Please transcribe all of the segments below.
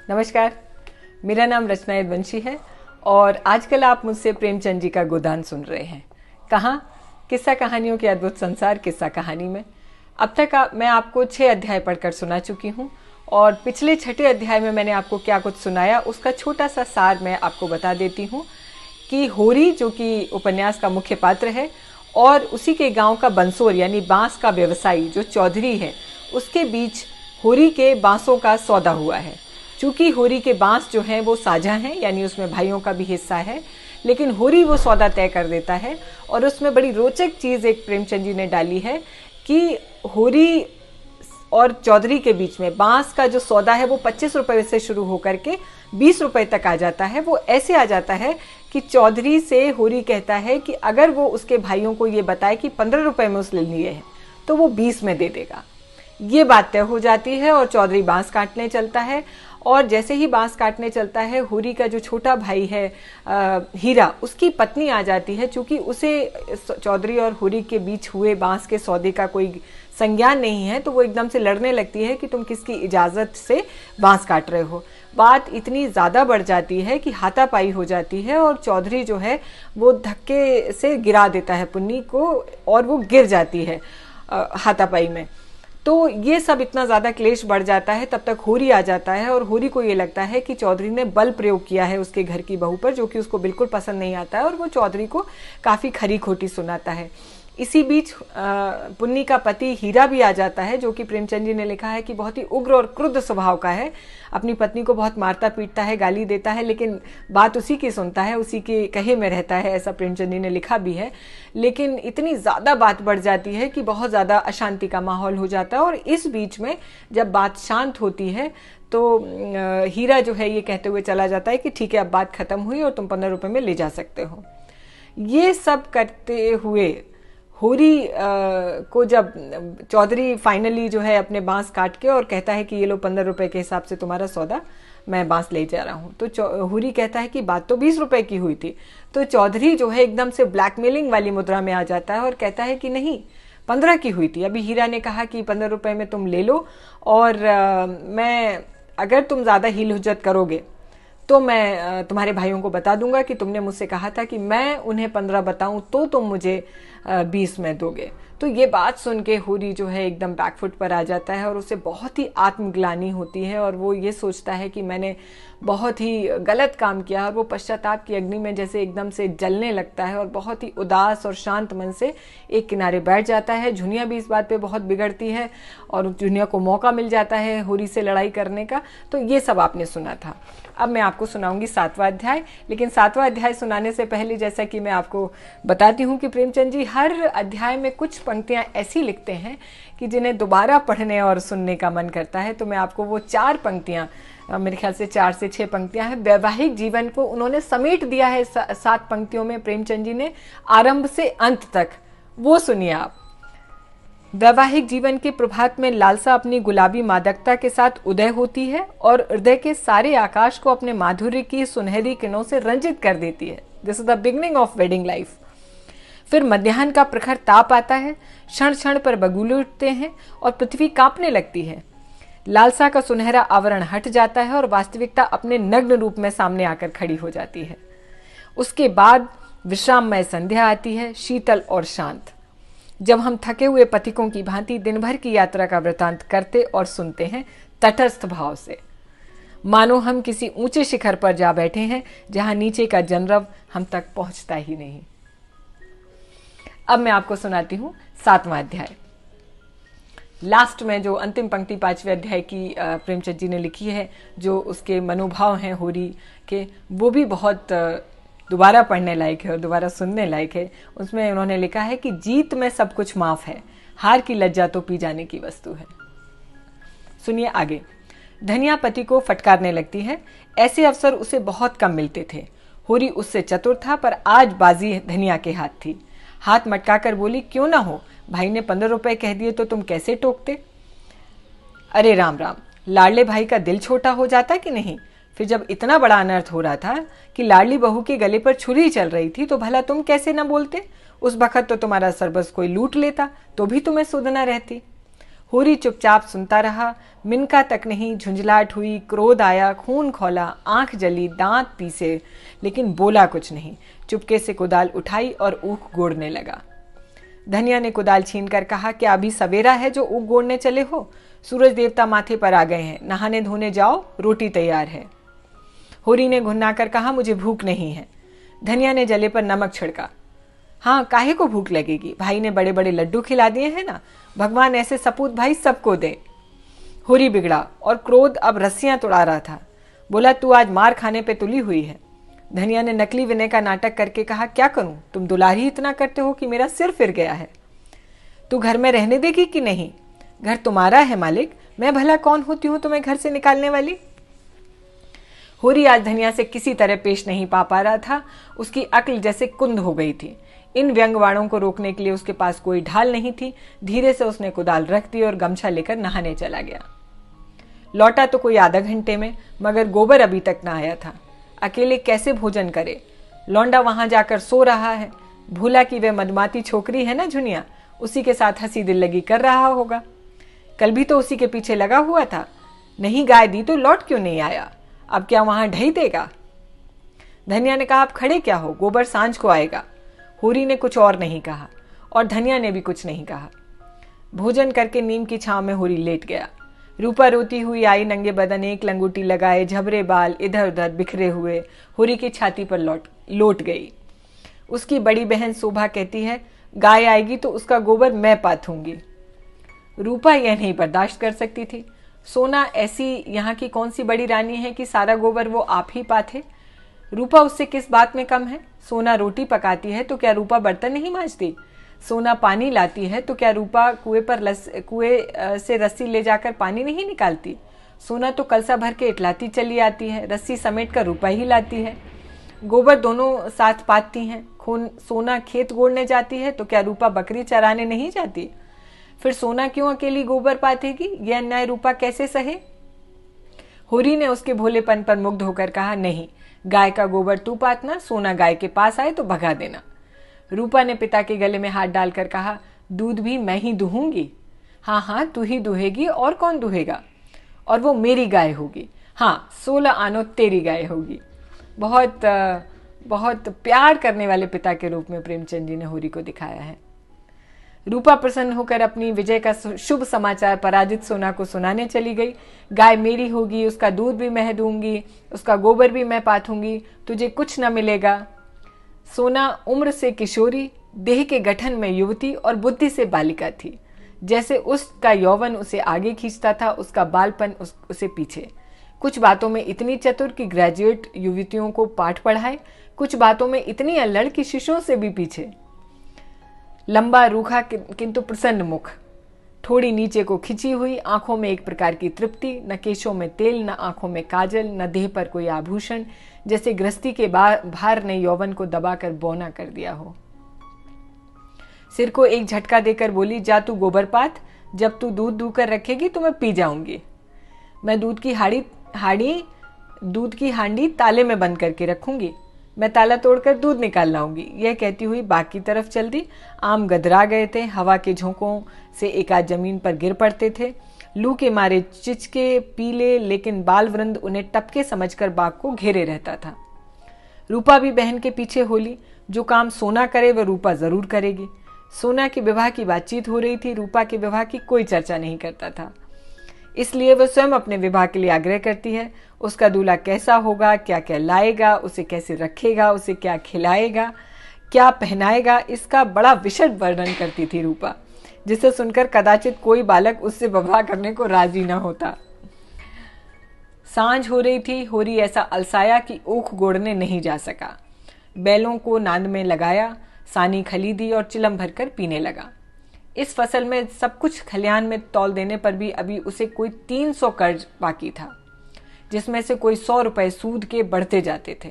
नमस्कार, मेरा नाम रचना यदुवंशी है और आजकल आप मुझसे प्रेमचंद जी का गोदान सुन रहे हैं। कहाँ? किस्सा कहानियों के अद्भुत संसार किस्सा कहानी में। अब तक मैं आपको 6 अध्याय पढ़कर सुना चुकी हूँ और पिछले 6ठे अध्याय में मैंने आपको क्या कुछ सुनाया उसका छोटा सा सार मैं आपको बता देती हूँ कि होरी, जो कि उपन्यास का मुख्य पात्र है, और उसी के गांव का बंसोर यानी बांस का व्यवसायी जो चौधरी है, उसके बीच होरी के बांसों का सौदा हुआ है। चूंकि होरी के बांस जो हैं वो साझा हैं, यानी उसमें भाइयों का भी हिस्सा है, लेकिन होरी वो सौदा तय कर देता है। और उसमें बड़ी रोचक चीज़ एक प्रेमचंद जी ने डाली है कि होरी और चौधरी के बीच में बांस का जो सौदा है वो 25 रुपये से शुरू होकर के 20 रुपये तक आ जाता है। वो ऐसे आ जाता है कि चौधरी से होरी कहता है कि अगर वो उसके भाइयों को ये बताए कि 15 रुपये में उसने लिए हैं तो वो 20 में दे देगा। ये बात तय हो जाती है और चौधरी बांस काटने चलता है। और जैसे ही बांस काटने चलता है, होरी का जो छोटा भाई है हीरा, उसकी पत्नी आ जाती है। चूंकि उसे चौधरी और होरी के बीच हुए बांस के सौदे का कोई संज्ञान नहीं है, तो वो एकदम से लड़ने लगती है कि तुम किसकी इजाज़त से बांस काट रहे हो। बात इतनी ज़्यादा बढ़ जाती है कि हाथापाई हो जाती है और चौधरी जो है वो धक्के से गिरा देता है पुन्नी को और वो गिर जाती है हाथापाई में। तो ये सब इतना ज़्यादा क्लेश बढ़ जाता है। तब तक होरी आ जाता है और होरी को ये लगता है कि चौधरी ने बल प्रयोग किया है उसके घर की बहू पर, जो कि उसको बिल्कुल पसंद नहीं आता है और वो चौधरी को काफ़ी खरी खोटी सुनाता है। इसी बीच पुन्नी का पति हीरा भी आ जाता है, जो कि प्रेमचंद जी ने लिखा है कि बहुत ही उग्र और क्रुद्ध स्वभाव का है। अपनी पत्नी को बहुत मारता पीटता है, गाली देता है, लेकिन बात उसी की सुनता है, उसी के कहे में रहता है, ऐसा प्रेमचंद जी ने लिखा भी है। लेकिन इतनी ज़्यादा बात बढ़ जाती है कि बहुत ज़्यादा अशांति का माहौल हो जाता है। और इस बीच में जब बात शांत होती है तो हीरा जो है ये कहते हुए चला जाता है कि ठीक है, अब बात खत्म हुई और तुम 15 रुपये में ले जा सकते हो। ये सब करते हुए होरी को जब चौधरी फाइनली जो है अपने बांस काट के और कहता है कि ये लो 15 रुपये के हिसाब से तुम्हारा सौदा, मैं बांस ले जा रहा हूँ, तो होरी कहता है कि बात तो 20 रुपये की हुई थी। तो चौधरी जो है एकदम से ब्लैकमेलिंग वाली मुद्रा में आ जाता है और कहता है कि नहीं, 15 की हुई थी। अभी हीरा ने कहा कि 15 रुपये में तुम ले लो और मैं, अगर तुम ज़्यादा हील हुज्जत करोगे तो मैं तुम्हारे भाइयों को बता दूंगा कि तुमने मुझसे कहा था कि मैं उन्हें 15 बताऊं तो तुम मुझे 20 में दोगे। तो ये बात सुन के होरी जो है एकदम बैकफुट पर आ जाता है और उसे बहुत ही आत्मग्लानि होती है और वो ये सोचता है कि मैंने बहुत ही गलत काम किया। और वो पश्चाताप की अग्नि में जैसे एकदम से जलने लगता है और बहुत ही उदास और शांत मन से एक किनारे बैठ जाता है। झुनिया भी इस बात पे बहुत बिगड़ती है और झुनिया को मौका मिल जाता है होरी से लड़ाई करने का। तो ये सब आपने सुना था। अब मैं आपको सुनाऊंगी 7वां अध्याय। लेकिन 7वां अध्याय सुनाने से पहले जैसा कि मैं आपको बताती हूँ कि प्रेमचंद जी हर अध्याय में कुछ पंक्तियाँ ऐसी लिखते हैं कि जिन्हें दोबारा पढ़ने और सुनने का मन करता है। तो मैं आपको वो 4 पंक्तियाँ, मेरे ख्याल से 4 से 6 पंक्तियाँ हैं, वैवाहिक जीवन को उन्होंने समेट दिया है 7 पंक्तियों में प्रेमचंद जी ने, आरंभ से अंत तक। वो सुनिए आप। वैवाहिक जीवन के प्रभात में लालसा अपनी गुलाबी मादकता के साथ उदय होती है और हृदय के सारे आकाश को अपने माधुर्य की सुनहरी किरणों से रंजित कर देती है। This is the beginning of wedding life. फिर मध्याह्न का प्रखर ताप आता है, क्षण क्षण पर बगुले उठते हैं और पृथ्वी कांपने लगती है। लालसा का सुनहरा आवरण हट जाता है और वास्तविकता अपने नग्न रूप में सामने आकर खड़ी हो जाती है। उसके बाद विश्राममय संध्या आती है, शीतल और शांत, जब हम थके हुए पथिकों की भांति दिन भर की यात्रा का वृतांत करते और सुनते हैं तटस्थ भाव से, मानो हम किसी ऊंचे शिखर पर जा बैठे हैं जहां नीचे का जनरव हम तक पहुंचता ही नहीं। अब मैं आपको सुनाती हूं 7वां अध्याय। लास्ट में जो अंतिम पंक्ति 5वें अध्याय की प्रेमचंद जी ने लिखी है, जो उसके मनोभाव हैं होरी के, वो भी बहुत दोबारा पढ़ने लायक है और दोबारा सुनने लायक है। उसमें उन्होंने लिखा है कि जीत में सब कुछ माफ है, हार की लज्जा तो पी जाने की वस्तु है। सुनिए आगे। धनिया पति को फटकारने लगती है। ऐसे अवसर उसे बहुत कम मिलते थे। होरी उससे चतुर था, पर आज बाजी धनिया के हाथ थी। हाथ मटकाकर बोली, क्यों ना हो, भाई ने 15 रुपए कह दिए तो तुम कैसे टोकते? अरे राम राम, लाडले भाई का दिल छोटा हो जाता कि नहीं? फिर जब इतना बड़ा अनर्थ हो रहा था कि लाडली बहू के गले पर छुरी चल रही थी, तो भला तुम कैसे न बोलते? उस बखत तो तुम्हारा सरबस कोई लूट लेता तो भी तुम्हें सुध न रहती। होरी चुपचाप सुनता रहा। मिनका तक नहीं, झुंझलाहट हुई, क्रोध आया, खून खौला, आंख जली, दांत पीसे, लेकिन बोला कुछ नहीं। चुपके से कुदाल उठाई और ऊख गोड़ने लगा। धनिया ने कुदाल छीनकर कहा, क्या अभी सवेरा है जो ऊख गोड़ने चले हो? सूरज देवता माथे पर आ गए हैं, नहाने धोने जाओ, रोटी तैयार है। होरी ने घुन्नाकर कहा, मुझे भूख नहीं है। धनिया ने जले पर नमक छिड़का। हाँ, काहे को भूख लगेगी, भाई ने बड़े बड़े लड्डू खिला दिए हैं ना, भगवान ऐसे सपूत भाई सबको दे। होरी बिगड़ा और क्रोध अब रस्सियां तोड़ा रहा था। बोला, तू आज मार खाने पे तुली हुई है। धनिया ने नकली विनय का नाटक करके कहा, क्या करूं, तुम दुलारी इतना करते हो कि मेरा सिर फिर गया है। तू घर में रहने देगी कि नहीं? घर तुम्हारा है मालिक, मैं भला कौन होती हूं तुम्हें घर से निकालने वाली? होरी आज धनिया से किसी तरह पेश नहीं पा रहा था। उसकी अक्ल जैसे कुंद हो गई थी। इन व्यंग्यवाणों को रोकने के लिए उसके पास कोई ढाल नहीं थी। धीरे से उसने कुदाल रख दी और गमछा लेकर नहाने चला गया। लौटा तो कोई आधा घंटे में, मगर गोबर अभी तक ना आया था। अकेले कैसे भोजन करे? लौंडा वहां जाकर सो रहा है। भूला कि वह मदमाती छोकरी है ना झुनिया, उसी के साथ हंसी दिल लगी कर रहा होगा। कल भी तो उसी के पीछे लगा हुआ था। नहीं गाय दी तो लौट क्यों नहीं आया? अब क्या वहां ढही देगा? धनिया ने कहा, आप खड़े क्या हो, गोबर सांझ को आएगा। होरी ने कुछ और नहीं कहा और धनिया ने भी कुछ नहीं कहा। भोजन करके नीम की छांव में होरी लेट गया। रूपा रोती हुई आई, नंगे बदन, एक लंगोटी लगाए, झबरे बाल इधर उधर बिखरे हुए होरी की छाती पर लौट गई। उसकी बड़ी बहन शोभा कहती है, गाय आएगी तो उसका गोबर मैं पाथूंगी। रूपा यह नहीं बर्दाश्त कर सकती थी। सोना ऐसी यहाँ की कौन सी बड़ी रानी है कि सारा गोबर वो आप ही पाथे? रूपा उससे किस बात में कम है? सोना रोटी पकाती है तो क्या रूपा बर्तन नहीं मांजती? सोना पानी लाती है तो क्या रूपा कुएं से रस्सी ले जाकर पानी नहीं निकालती? सोना तो कलसा भर के इटलाती चली आती है, रस्सी समेट कर रूपा ही लाती है। गोबर दोनों साथ पाती हैं। सोना खेत गोड़ने जाती है तो क्या रूपा बकरी चराने नहीं जाती? फिर सोना क्यों अकेली गोबर पातेगी? यह अन्याय रूपा कैसे सहे? होरी ने उसके भोलेपन पर मुग्ध होकर कहा, नहीं, गाय का गोबर तू पातना, सोना गाय के पास आए तो भगा देना। रूपा ने पिता के गले में हाथ डालकर कहा, दूध भी मैं ही दुहूंगी। हाँ हाँ, तू ही दुहेगी, और कौन दुहेगा? और वो मेरी गाय होगी। हाँ, 16 आनो तेरी गाय होगी। बहुत बहुत प्यार करने वाले पिता के रूप में प्रेमचंद जी ने होरी को दिखाया है। रूपा प्रसन्न होकर अपनी विजय का शुभ समाचार पराजित सोना को सुनाने चली गई। गाय मेरी होगी, उसका दूध भी मैं दूंगी, उसका गोबर भी मैं पाथूंगी, तुझे कुछ न मिलेगा। सोना उम्र से किशोरी, देह के गठन में युवती और बुद्धि से बालिका थी। जैसे उसका यौवन उसे आगे खींचता था, उसका बालपन उसे पीछे। कुछ बातों में इतनी चतुर कि ग्रेजुएट युवतियों को पाठ पढ़ाए, कुछ बातों में इतनी अल्लड़ कि शिष्यों से भी पीछे। लंबा रूखा किंतु प्रसन्न मुख, थोड़ी नीचे को खिंची हुई, आंखों में एक प्रकार की तृप्ति, न केशों में तेल, न आंखों में काजल, न देह पर कोई आभूषण, जैसे गृहस्थी के भार ने यौवन को दबाकर बौना कर दिया हो। सिर को एक झटका देकर बोली, जा तू गोबर पात, जब तू दूध दूकर रखेगी तो मैं पी जाऊंगी। मैं दूध की हांडी ताले में बंद करके रखूंगी। मैं ताला तोड़कर दूध निकाल लाऊंगी। यह कहती हुई बाग की तरफ चल दी। आम गदरा गए थे, हवा के झोंकों से एक आध जमीन पर गिर पड़ते थे। लू के मारे चिचके पीले लेकिन बाल वृंद उन्हें टपके समझकर बाग को घेरे रहता था। रूपा भी बहन के पीछे होली। जो काम सोना करे वह रूपा जरूर करेगी। सोना के विवाह की बातचीत हो रही थी, रूपा के विवाह की कोई चर्चा नहीं करता था। इसलिए वह स्वयं अपने विवाह के लिए आग्रह करती है। उसका दूल्हा कैसा होगा, क्या क्या लाएगा, उसे कैसे रखेगा, उसे क्या खिलाएगा, क्या पहनाएगा, इसका बड़ा विशद वर्णन करती थी रूपा, जिसे सुनकर कदाचित कोई बालक उससे विवाह करने को राजी न होता। सांझ हो रही थी। होरी ऐसा अलसाया कि ऊख गोड़ने नहीं जा सका। बैलों को नांद में लगाया, सानी खरीदी और चिलम भरकर पीने लगा। इस फसल में सब कुछ खलियान में तौल देने पर भी अभी उसे कोई 300 कर्ज बाकी था, जिसमें से कोई 100 रुपए सूद के बढ़ते जाते थे।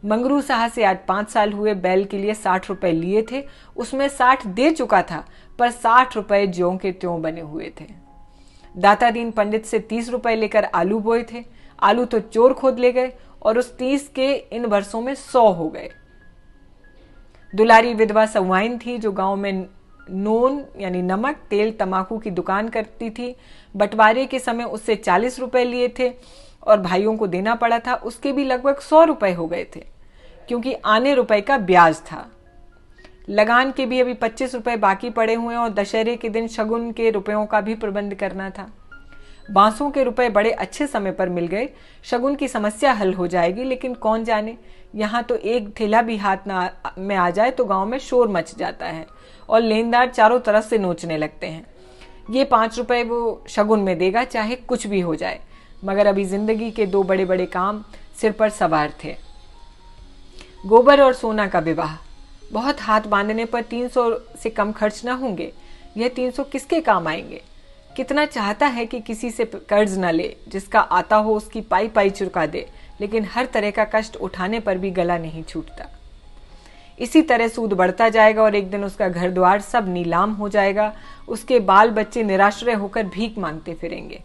मंगरू साह से आज 5 साल हुए। बैल के लिए 60 रुपए लिए थे, उसमें 60 दे चुका था, पर 60 रुपए ज्यों के त्यों बने हुए थे। दाता दीन पंडित से 30 रुपए लेकर आलू बोए थे। आलू तो चोर खोद ले गए और उस 30 के इन वर्षों में 100 हो गए। दुलारी विधवा सवाइन थी जो गांव में नून यानी नमक, तेल, तम्बाकू की दुकान करती थी। बंटवारे के समय उससे 40 रुपए लिए थे और भाइयों को देना पड़ा था, उसके भी लगभग 100 रुपए हो गए थे, क्योंकि आने रुपए का ब्याज था। लगान के भी अभी 25 रुपए बाकी पड़े हुए और दशहरे के दिन शगुन के रुपयों का भी प्रबंध करना था। बांसों के रुपए बड़े अच्छे समय पर मिल गए, शगुन की समस्या हल हो जाएगी, लेकिन कौन जाने, यहाँ तो एक थैला भी हाथ में आ जाए तो गांव में शोर मच जाता है और लेनदार चारों तरफ से नोचने लगते हैं। ये 5 रुपए वो शगुन में देगा, चाहे कुछ भी हो जाए। मगर अभी जिंदगी के 2 बड़े बड़े काम सिर पर सवार थे। गोबर और सोना का विवाह। बहुत हाथ बांधने पर 300 से कम खर्च न होंगे। यह 300 किसके काम आएंगे? कितना चाहता है कि किसी से कर्ज न ले, जिसका आता हो उसकी पाई पाई चुका दे, लेकिन हर तरह का कष्ट उठाने पर भी गला नहीं छूटता। इसी तरह सूद बढ़ता जाएगा और एक दिन उसका घर द्वार सब नीलाम हो जाएगा। उसके बाल बच्चे निराश्रय होकर भीख मांगते फिरेंगे।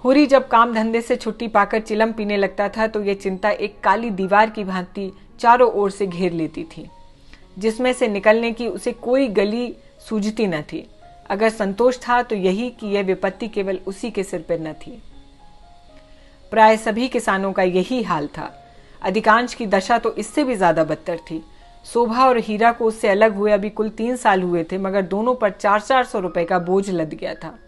हुरी जब काम धंधे से छुट्टी पाकर चिलम पीने लगता था तो यह चिंता एक काली दीवार की भांति चारों ओर से घेर लेती थी, जिसमें से निकलने की उसे कोई गली सूझती न थी। अगर संतोष था तो यही कि यह विपत्ति केवल उसी के सिर पर न थी। प्राय सभी किसानों का यही हाल था। अधिकांश की दशा तो इससे भी ज्यादा बदतर थी। शोभा और हीरा को उससे अलग हुए अभी कुल 3 साल हुए थे, मगर दोनों पर 400-400 रुपए का बोझ लद गया था।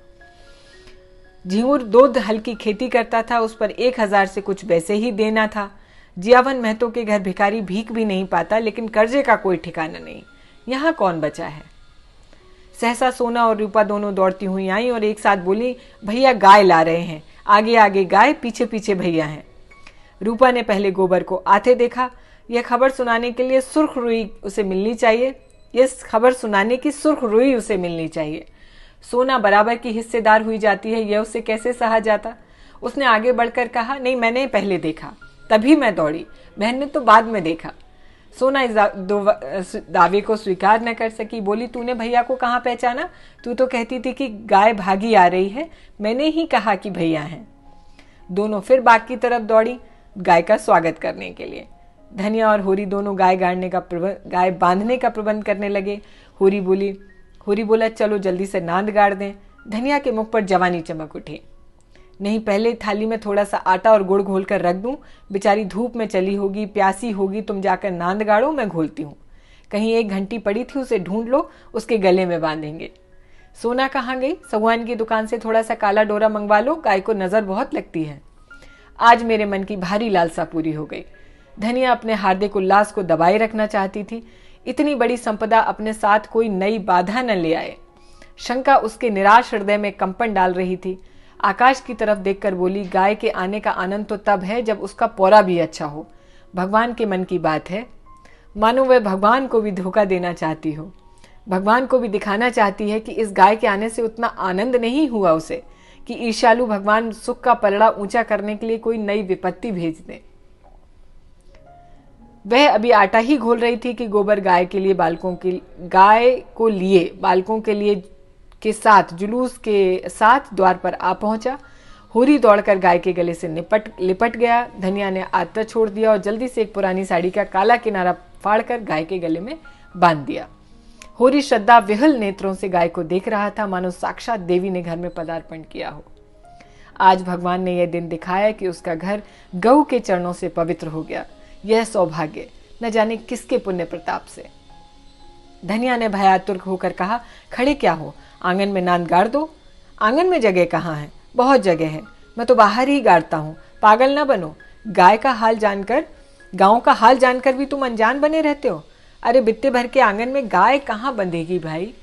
झिंगुर 2 हल की खेती करता था, उस पर 1000 से कुछ वैसे ही देना था। जियावन महतो के घर भिखारी भीख भी नहीं पाता, लेकिन कर्जे का कोई ठिकाना नहीं। यहाँ कौन बचा है? सहसा सोना और रूपा दोनों दौड़ती हुई आई और एक साथ बोली, भैया गाय ला रहे हैं। आगे आगे गाय, पीछे पीछे भैया हैं। रूपा ने पहले गोबर को आते देखा। यह खबर सुनाने के लिए सुर्ख रुई उसे मिलनी चाहिए। उसे मिलनी चाहिए। सोना बराबर की हिस्सेदार हुई जाती है, यह उसे कैसे सहा जाता। उसने आगे बढ़कर कहा, नहीं, मैंने पहले देखा, तभी मैं दौड़ी, बहन ने तो बाद में देखा। सोना इस दावे को स्वीकार न कर सकी। बोली, तूने भैया को कहाँ पहचाना? तू तो कहती थी कि गाय भागी आ रही है। मैंने ही कहा कि भैया हैं। दोनों फिर बाग की तरफ दौड़ी गाय का स्वागत करने के लिए। धनिया और होरी दोनों गाय बांधने का प्रबंध करने लगे। होरी बोला, चलो जल्दी से नांद गाड़ दें। धनिया के मुख पर जवानी चमक उठी। नहीं, पहले थाली में थोड़ा सा आटा और गुड़ घोल कर रख दूं। बेचारी धूप में चली होगी, प्यासी होगी, तुम जाकर नांद गाड़ो, मैं घोलती हूँ। कहीं एक घंटी पड़ी थी, उसे ढूंढ लो, उसके गले में बांधेंगे। सोना कहाँ गई? सगुआन की दुकान से थोड़ा सा काला डोरा मंगवा लो, गाय को नजर बहुत लगती है। आज मेरे मन की भारी लालसा पूरी हो गई। धनिया अपने हार्दिक उल्लास को दबाए रखना चाहती थी। इतनी बड़ी संपदा अपने साथ कोई नई बाधा न ले आए। शंका उसके निराश हृदय में कंपन डाल रही थी। आकाश की तरफ देखकर बोली, गाय के आने का आनंद तो तब है जब उसका पौरा भी अच्छा हो। भगवान के मन की बात है। मानो वह भगवान को भी धोखा देना चाहती हो। भगवान को भी दिखाना चाहती है कि इस गाय के आने से उतना आनंद नहीं हुआ उसे कि ईर्ष्यालु भगवान सुख का पलड़ा ऊंचा करने के लिए कोई नई विपत्ति भेज दे। वह अभी आटा ही घोल रही थी कि गोबर गाय को लिए बालकों के लिए के साथ जुलूस के साथ द्वार पर आ पहुंचा। होरी दौड़कर गाय के गले से लिपट गया। धनिया ने आटा छोड़ दिया और जल्दी से एक पुरानी साड़ी का काला किनारा फाड़कर गाय के गले में बांध दिया। होरी श्रद्धा विहल नेत्रों से गाय को देख रहा था, मानो साक्षात देवी ने घर में पदार्पण किया हो। आज भगवान ने यह दिन दिखाया कि उसका घर गऊ के चरणों से पवित्र हो गया। यह सौभाग्य न जाने किसके पुण्य प्रताप से। धनिया ने भयातुर होकर कहा, खड़े क्या हो, आंगन में नांद गाड़ दो। आंगन में जगह कहाँ है? बहुत जगह है, मैं तो बाहर ही गाड़ता हूँ। पागल न बनो। गांव का हाल जानकर भी तुम अनजान बने रहते हो। अरे बित्ते भर के आंगन में गाय कहाँ बंधेगी भाई?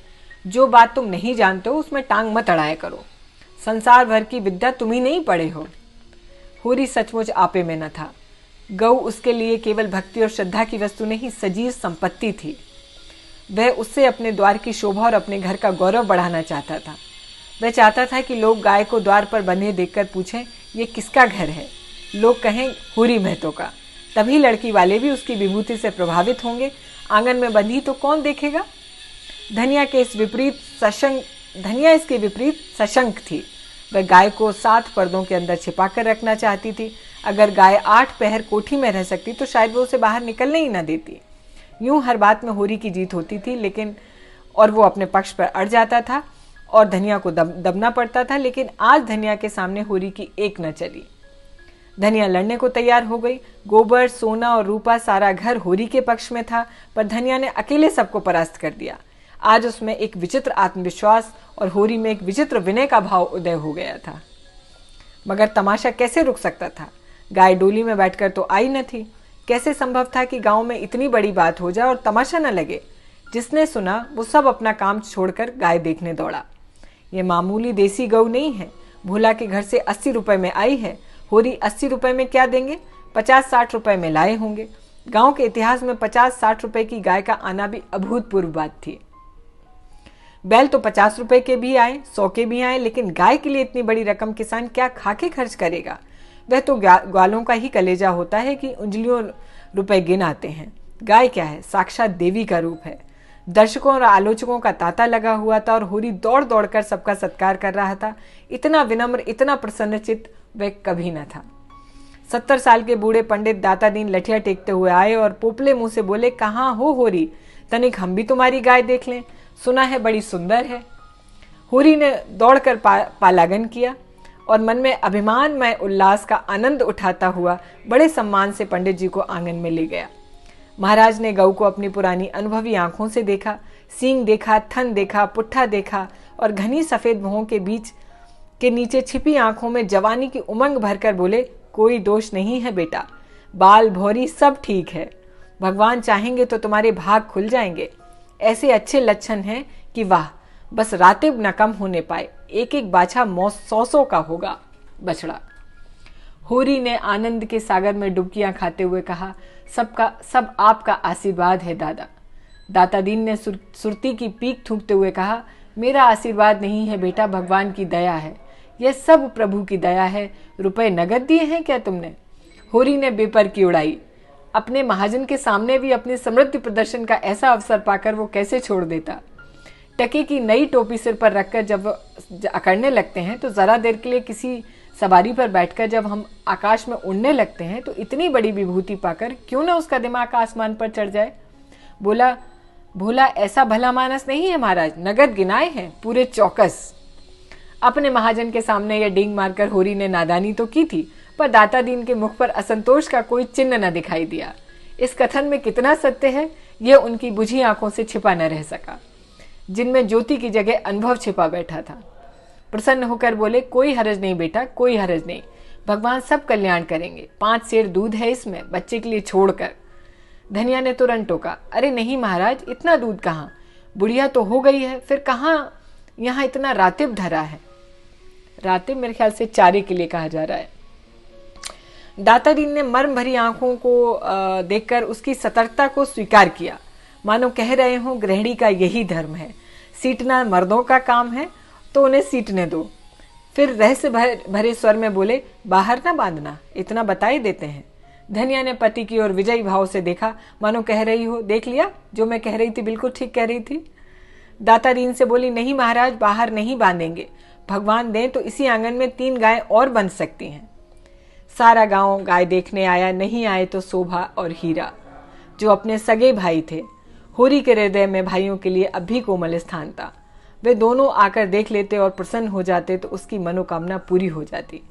जो बात तुम नहीं जानते हो उसमें टांग मत अड़ाया करो। संसार भर की विद्या तुम ही नहीं पढ़े हो। होरी सचमुच आपे में न था। गऊ उसके लिए केवल भक्ति और श्रद्धा की वस्तु नहीं, सजीव संपत्ति थी। वह उससे अपने द्वार की शोभा और अपने घर का गौरव बढ़ाना चाहता था। वह चाहता था कि लोग गाय को द्वार पर बंधे देखकर पूछें, ये किसका घर है? लोग कहें, होरी महतो का। तभी लड़की वाले भी उसकी विभूति से प्रभावित होंगे। आंगन में बंधी तो कौन देखेगा? धनिया इसके विपरीत सशंक थी। वह गाय को 7 पर्दों के अंदर छिपाकर रखना चाहती थी। अगर गाय 8 पहर कोठी में रह सकती तो शायद वो उसे बाहर निकलने ही न देती। यूं हर बात में होरी की जीत होती थी, लेकिन और वो अपने पक्ष पर अड़ जाता था और धनिया को दबना पड़ता था। लेकिन आज धनिया के सामने होरी की एक न चली। धनिया लड़ने को तैयार हो गई। गोबर, सोना और रूपा सारा घर होरी के पक्ष में था, पर धनिया ने अकेले सबको परास्त कर दिया। आज उसमें एक विचित्र आत्मविश्वास और होरी में एक विचित्र विनय का भाव उदय हो गया था। मगर तमाशा कैसे रुक सकता था? गाय डोली में बैठकर तो आई न थी। कैसे संभव था कि गांव में इतनी बड़ी बात हो जाए और तमाशा न लगे? जिसने सुना वो सब अपना काम छोड़कर गाय देखने दौड़ा। ये मामूली देसी गऊ नहीं है। भोला के घर से 80 रुपए में आई है। होरी 80 रुपए में क्या देंगे? 50-60 रुपए में लाए होंगे। गांव के इतिहास में 50-60 रुपए की गाय का आना भी अभूतपूर्व बात थी। बैल तो 50 रुपए के भी आए, 100 के भी आए, लेकिन गाय के लिए इतनी बड़ी रकम किसान क्या खाके खर्च करेगा? वह तो ग्वालों का ही कलेजा होता है कि उंगलियों रुपए गिन आते हैं। गाय क्या है? साक्षात देवी का रूप है। दर्शकों और आलोचकों का तांता लगा हुआ था और होरी दौड़ दौड़ कर सबका सत्कार कर रहा था। इतना विनम्र, इतना प्रसन्नचित्त वह कभी न था। 70 साल के बूढ़े पंडित दाता दीन लठिया टेकते हुए आए और पोपले मुंह से बोले, कहाँ हो होरी? तनिक हम भी तुम्हारी गाय देख लें। सुना है बड़ी सुंदर है। होरी ने दौड़कर पालागन किया और मन में अभिमानमय उल्लास का आनंद उठाता हुआ बड़े सम्मान से पंडित जी को आंगन में ले गया। महाराज ने गऊ को अपनी पुरानी अनुभवी आंखों से देखा। सींग देखा, थन देखा, पुट्ठा देखा और घनी सफेद भौं के बीच के नीचे छिपी आंखों में जवानी की उमंग भरकर बोले, कोई दोष नहीं है बेटा, बाल भौरी सब ठीक है। भगवान चाहेंगे तो तुम्हारे भाग खुल जाएंगे। ऐसे अच्छे लक्षण हैं कि वाह, बस रातिब न कम होने पाए। एक एक बाछा 100 का होगा बछड़ा। होरी ने आनंद के सागर में डुबकियां खाते हुए कहा, सब आपका आशीर्वाद है दादा। दाता दीन ने सुरती की पीक थूकते हुए कहा, मेरा आशीर्वाद नहीं है बेटा, भगवान की दया है। यह सब प्रभु की दया है। रुपए नगद दिए हैं क्या तुमने? होरी ने बेपर की उड़ाई। अपने महाजन के सामने भी अपनी समृद्धि प्रदर्शन का ऐसा अवसर पाकर वो कैसे छोड़ देता? टके की नई टोपी सिर पर रखकर जब अकड़ने लगते हैं तो जरा देर के लिए किसी सवारी पर बैठकर जब हम आकाश में उड़ने लगते हैं तो इतनी बड़ी विभूति पाकर क्यों ना उसका दिमाग आसमान पर चढ़ जाए। बोला, भोला ऐसा भला मानस नहीं है महाराज, नगद गिनाए हैं पूरे चौकस। अपने महाजन के सामने यह डींग मारकर होरी ने नादानी तो की थी, पर दाता दीन के मुख पर असंतोष का कोई चिन्ह न दिखाई दिया। इस कथन में कितना सत्य है यह उनकी बुझी आंखों से छिपा न रह सका, जिनमें ज्योति की जगह अनुभव छिपा बैठा था। प्रसन्न होकर बोले, कोई हरज नहीं बेटा, कोई हरज नहीं, भगवान सब कल्याण करेंगे। 5 सेर दूध है इसमें, बच्चे के लिए छोड़कर। धनिया ने तुरंत टोका, अरे नहीं महाराज, इतना दूध कहाँ? बुढ़िया तो हो गई है, फिर कहाँ यहाँ इतना रातिब धरा है? रातिब मेरे ख्याल से चारे के लिए कहा जा रहा है। दाता दीन ने मर्म भरी आंखों को देखकर उसकी सतर्कता को स्वीकार किया, मानो कह रहे हो गृहिणी का यही धर्म है, सीटना मर्दों का काम है तो उन्हें सीटने दो। फिर रहस्य भरे स्वर में बोले, बाहर ना बांधना, इतना बता ही देते हैं। धनिया ने पति की ओर विजयी भाव से देखा, मानो कह रही हो, देख लिया जो मैं कह रही थी, बिल्कुल ठीक कह रही थी। दाता दीन से बोली, नहीं महाराज, बाहर नहीं बांधेंगे, भगवान दें तो इसी आंगन में 3 गाय और बंध सकती हैं। सारा गांव गाय देखने आया, नहीं आए तो शोभा और हीरा, जो अपने सगे भाई थे। होरी के हृदय में भाइयों के लिए अब भी कोमल स्थान था। वे दोनों आकर देख लेते और प्रसन्न हो जाते तो उसकी मनोकामना पूरी हो जाती।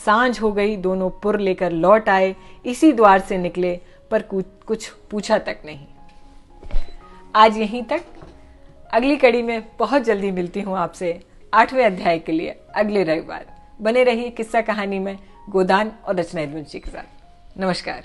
सांझ हो गई, दोनों पुर लेकर लौट आए, इसी द्वार से निकले, पर कुछ पूछा तक नहीं। आज यहीं तक। अगली कड़ी में बहुत जल्दी मिलती हूँ आपसे 8वें अध्याय के लिए अगले रविवार। बने रहिए किस्सा कहानी में गोदान और रचना यदुवंशी के साथ। नमस्कार।